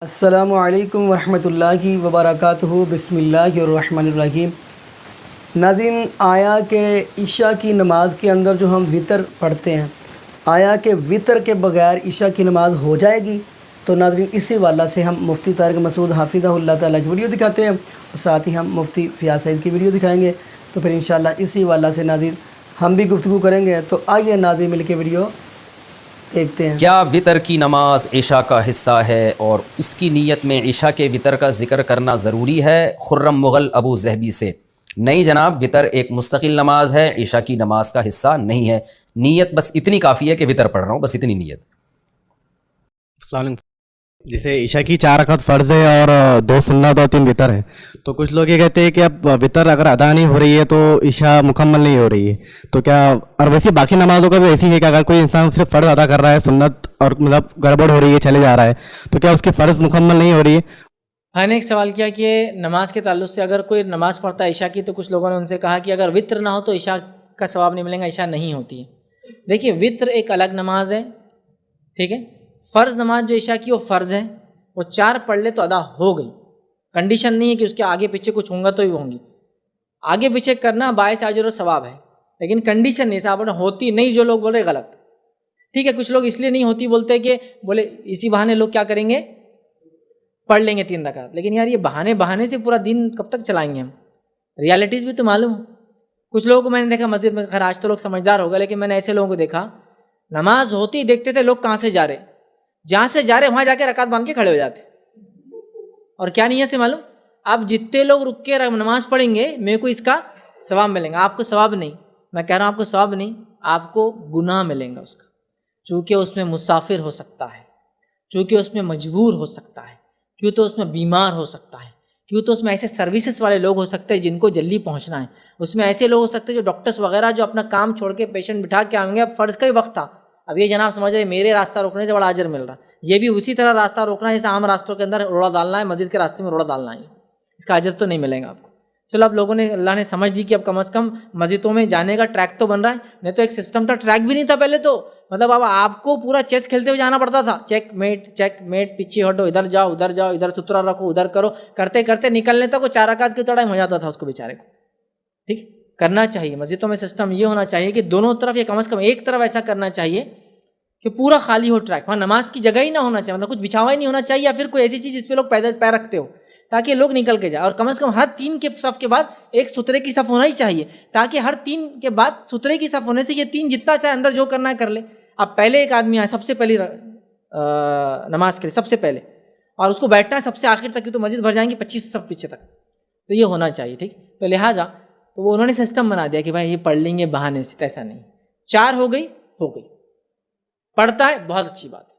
السلام علیکم ورحمۃ اللہ وبرکاتہ۔ بسم اللہ الرحمن الرحیم۔ ناظرین، آیا کہ عشاء کی نماز کے اندر جو ہم وطر پڑھتے ہیں، آیا کہ وطر کے بغیر عشاء کی نماز ہو جائے گی؟ تو ناظرین، اسی حوالہ سے ہم مفتی طارق مسعود حفظہ اللہ تعالیٰ کی ویڈیو دکھاتے ہیں اور ساتھ ہی ہم مفتی فیاض سعید کی ویڈیو دکھائیں گے۔ تو پھر انشاءاللہ اسی حوالہ سے ناظرین ہم بھی گفتگو کریں گے۔ تو آئیے ناظرین مل کے ویڈیو دیکھتے ہیں۔ کیا وطر کی نماز عشاء کا حصہ ہے اور اس کی نیت میں عشاء کے وطر کا ذکر کرنا ضروری ہے؟ خرم مغل ابو ظہبی سے۔ نہیں جناب، وطر ایک مستقل نماز ہے، عشاء کی نماز کا حصہ نہیں ہے۔ نیت بس اتنی کافی ہے کہ وطر پڑھ رہا ہوں، بس اتنی نیت۔ السلام علیکم۔ جیسے عشاء کی 4 رکعت فرض ہے اور 2 سنت اور 3 وطر ہے، تو کچھ لوگ یہ کہتے ہیں کہ اب وطر اگر ادا نہیں ہو رہی ہے تو عشاء مکمل نہیں ہو رہی ہے، تو کیا اور ویسے باقی نمازوں کا بھی ایسی ہے کہ اگر کوئی انسان صرف فرض ادا کر رہا ہے، سنت اور مطلب گڑبڑ ہو رہی ہے، چلے جا رہا ہے، تو کیا اس کی فرض مکمل نہیں ہو رہی ہے؟ میں نے ایک سوال کیا کہ نماز کے تعلق سے اگر کوئی نماز پڑھتا ہے عشاء کی، تو کچھ لوگوں نے ان سے کہا کہ اگر وطر نہ ہو تو عشاء کا ثواب نہیں ملے گا، عشاء نہیں ہوتی ہے۔ دیکھیے، وطر ایک الگ نماز ہے، ٹھیک ہے۔ فرض نماز جو عشاء کی وہ فرض ہے، وہ 4 پڑھ لے تو ادا ہو گئی۔ کنڈیشن نہیں ہے کہ اس کے آگے پیچھے کچھ ہوں گا تو ہی ہوں گی، آگے پیچھے کرنا باعث اجر و ثواب ہے، لیکن کنڈیشن نہیں، صاحب ہوتی نہیں، جو لوگ بول رہے غلط، ٹھیک ہے۔ کچھ لوگ اس لیے نہیں ہوتی بولتے کہ بولے اسی بہانے لوگ کیا کریں گے، پڑھ لیں گے 3 رکعت، لیکن یار یہ بہانے سے پورا دن کب تک چلائیں گے ہم؟ ریالٹیز بھی تو معلوم ہو۔ کچھ لوگوں کو میں نے دیکھا مسجد میں، خیر آج تو لوگ سمجھدار ہوگا، لیکن میں نے ایسے لوگوں کو دیکھا نماز ہوتی دیکھتے تھے لوگ کہاں سے جا رہے، جہاں سے جا رہے وہاں جا کے رکعت باندھ کے کھڑے ہو جاتے، اور کیا نیت سے معلوم؟ آپ جتنے لوگ رک کے نماز پڑھیں گے میرے کو اس کا ثواب ملیں گا، آپ کو ثواب نہیں، میں کہہ رہا ہوں آپ کو ثواب نہیں، آپ کو گناہ ملیں گا اس کا، چونکہ اس میں مسافر ہو سکتا ہے، چونکہ اس میں مجبور ہو سکتا ہے، کیوں تو اس میں بیمار ہو سکتا ہے، کیوں تو اس میں ایسے سروسز والے لوگ ہو سکتے ہیں جن کو جلدی پہنچنا ہے، اس میں ایسے لوگ ہو سکتے ہیں جو ڈاکٹرز وغیرہ جو اپنا کام چھوڑ کے پیشنٹ بٹھا کے آئیں گے، اب فرض کا ہی وقت تھا، اب یہ جناب سمجھ رہے میرے راستہ روکنے سے بڑا اجر مل رہا ہے، یہ بھی اسی طرح راستہ روکنا ہے جیسے عام راستوں کے اندر روڑا ڈالنا ہے، مسجد کے راستے میں روڑا ڈالنا ہے، اس کا اجر تو نہیں ملے گا آپ کو۔ چلو اب لوگوں نے، اللہ نے سمجھ دی کہ اب کم از کم مسجدوں میں جانے کا ٹریک تو بن رہا ہے، نہیں تو ایک سسٹم تھا، ٹریک بھی نہیں تھا پہلے تو، مطلب اب آپ کو پورا چیس کھیلتے ہوئے جانا پڑتا تھا، چیک میٹ پیچھے ہٹو، ادھر جاؤ ادھر سترا رکھو، ادھر کرو، کرتے کرتے نکلنے تک وہ 4 رکعت کی ٹائم ہو جاتا تھا اس کو بیچارے کو، ٹھیک کرنا چاہیے۔ مسجدوں میں سسٹم یہ ہونا چاہیے کہ دونوں طرف یا کم از کم ایک طرف ایسا کرنا چاہیے کہ پورا خالی ہو ٹریک، وہاں نماز کی جگہ ہی نہ ہونا چاہیے، مطلب کچھ بچھاوا ہی نہیں ہونا چاہیے، یا پھر کوئی ایسی چیز جس پہ لوگ پیدل پیر رکھتے ہو تاکہ لوگ نکل کے جائیں، اور کم از کم ہر 3 کے صف کے بعد ایک سترے کی صف ہونا ہی چاہیے، تاکہ ہر 3 کے بعد سترے کی صف ہونے سے یہ 3 جتنا چاہے اندر جو کرنا ہے کر لے۔ اب پہلے ایک آدمی آئے سب سے پہلی نماز کے لیے، سب سے پہلے، اور اس کو بیٹھنا ہے سب سے آخر تک، تو مسجد بھر جائیں گی 25 صف پیچھے تک، تو یہ ہونا چاہیے، ٹھیک۔ تو لہٰذا تو وہ انہوں نے سسٹم بنا دیا کہ بھائی یہ پڑھ لیں گے بہانے سے، ایسا نہیں، 4 ہو گئی، پڑھتا ہے بہت اچھی بات ہے۔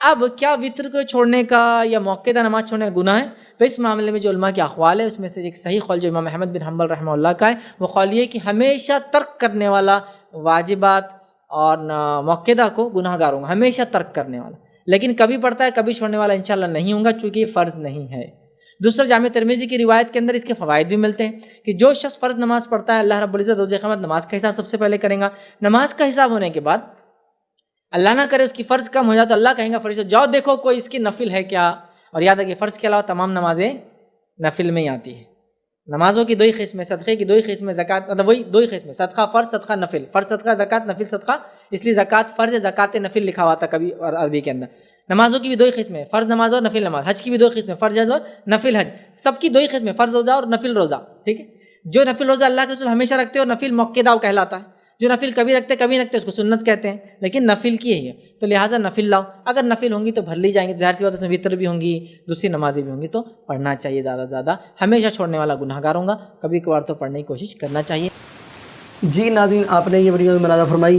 اب کیا وطر کو چھوڑنے کا یا موقعہ نماز چھوڑنے کا گناہ ہے؟ تو اس معاملے میں جو علماء کے اقوال ہے اس میں سے ایک صحیح قول جو امام احمد بن حنبل رحمہ اللہ کا ہے، وہ قول یہ کہ ہمیشہ ترک کرنے والا واجبات اور موقعہ کو گناہ گار ہوگا، ہمیشہ ترک کرنے والا، لیکن کبھی پڑھتا ہے کبھی چھوڑنے والا انشاءاللہ نہیں ہوگا، چونکہ یہ فرض نہیں ہے۔ دوسرا، جامع ترمذی کی روایت کے اندر اس کے فوائد بھی ملتے ہیں کہ جو شخص فرض نماز پڑھتا ہے اللہ رب العزت روز قیامت نماز کا حساب سب سے پہلے کریں گا، نماز کا حساب ہونے کے بعد اللہ نہ کرے اس کی فرض کم ہو جائے تو اللہ کہیں گا فرشتوں جاؤ دیکھو کوئی اس کی نفل ہے کیا، اور یاد ہے کہ فرض کے علاوہ تمام نمازیں نفل میں ہی آتی ہے۔ نمازوں کی 2 قسمیں، صدقے کی 2 قسمیں، زکوٰۃ، مطلب وہی 2 قسمیں، صدقہ فرض، صدقہ نفل، فرض صدقہ زکوٰۃ، نفل صدقہ، اس لیے زکوٰۃ فرض ہے، زکوٰۃ نفل لکھا ہوا تھا کبھی اور عربی کے اندر۔ نمازوں کی بھی 2 قسمیں، فرض نماز اور نفل نماز، حج کی بھی 2 قسمیں، فرض حج اور نفل حج، سب کی 2 قسمیں، فرض روزہ اور نفل روزہ، ٹھیک ہے۔ جو نفل روزہ اللہ کے رسول ہمیشہ رکھتے ہیں اور نفل موقع کہلاتا ہے، جو نفل کبھی رکھتے کبھی رکھتے اس کو سنت کہتے ہیں، لیکن نفل کی ہے، تو لہٰذا نفل لاؤ، اگر نفل ہوں گی تو بھر لی جائیں گی، ظاہر سی بات ہے اس میں وطر بھی ہوں گی، دوسری نمازیں بھی ہوں گی، تو پڑھنا چاہیے زیادہ سے زیادہ، ہمیشہ چھوڑنے والا گناہ گار ہوگا، کبھی کبھار تو پڑھنے کی کوشش کرنا چاہیے۔ جی ناظرین، آپ نے یہ ویڈیو ملاحظہ فرمائی۔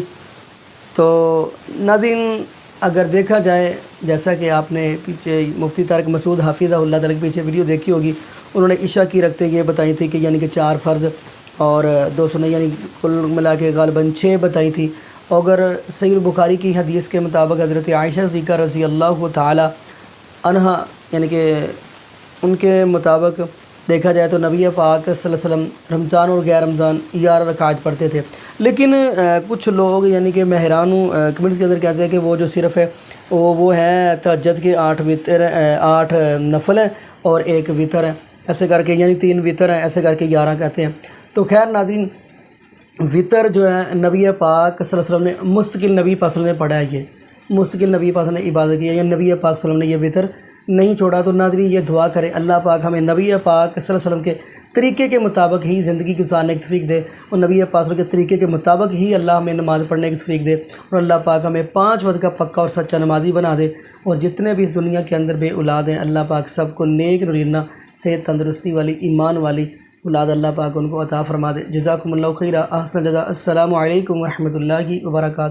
تو ناظرین، اگر دیکھا جائے جیسا کہ آپ نے پیچھے مفتی طارق مسعود حفظہ اللہ تعالیٰ کے پیچھے ویڈیو دیکھی ہوگی، انہوں نے عشاء کی رکھتے یہ بتائی تھی کہ یعنی کہ 4 فرض اور 2 سنت، یعنی کل ملا کے غالباً 6 بتائی تھی۔ اگر صحیح البخاری کی حدیث کے مطابق حضرت عائشہ صدیقہ رضی اللہ تعالی عنہا، یعنی کہ ان کے مطابق دیکھا جائے تو نبی پاک صلی اللہ علیہ وسلم رمضان اور غیر رمضان 11 رکعات پڑھتے تھے، لیکن کچھ لوگ یعنی کہ مہران کمنٹس کے اندر کہتے ہیں کہ وہ جو صرف ہے وہ ہے تہجد کے 8 نفل ہیں اور 1 وتر ہے، ایسے کر کے یعنی 3 وتر ہیں، ایسے کر کے 11 کہتے ہیں۔ تو خیر ناظرین، وتر جو ہے نبی پاک صلی اللہ علیہ وسلم نے مستقل نبی پاک صلی اللہ علیہ وسلم نے پڑھا ہے، یہ مستقل نبی پاک نے عبادت کی ہے، یا نبی پاک صلی اللہ علیہ وسلم نے یہ وتر نہیں چھوڑا۔ تو ناظرین یہ دعا کریں اللہ پاک ہمیں نبی پاک صلی اللہ علیہ وسلم کے طریقے کے مطابق ہی زندگی گزارنے کی توفیق دے، اور نبی پاک صلی اللہ علیہ وسلم کے طریقے کے مطابق ہی اللہ ہمیں نماز پڑھنے کی توفیق دے، اور اللہ پاک ہمیں 5 وقت کا پکا اور سچا نمازی بنا دے، اور جتنے بھی اس دنیا کے اندر بے اولاد ہیں اللہ پاک سب کو نیک نورینہ صحت تندرستی والی ایمان والی اولاد اللہ پاک ان کو عطا فرما دے۔ جزاکم اللہ خیرہ، احسن جزا۔ السلام علیکم ورحمۃ اللہ وبرکاتہ۔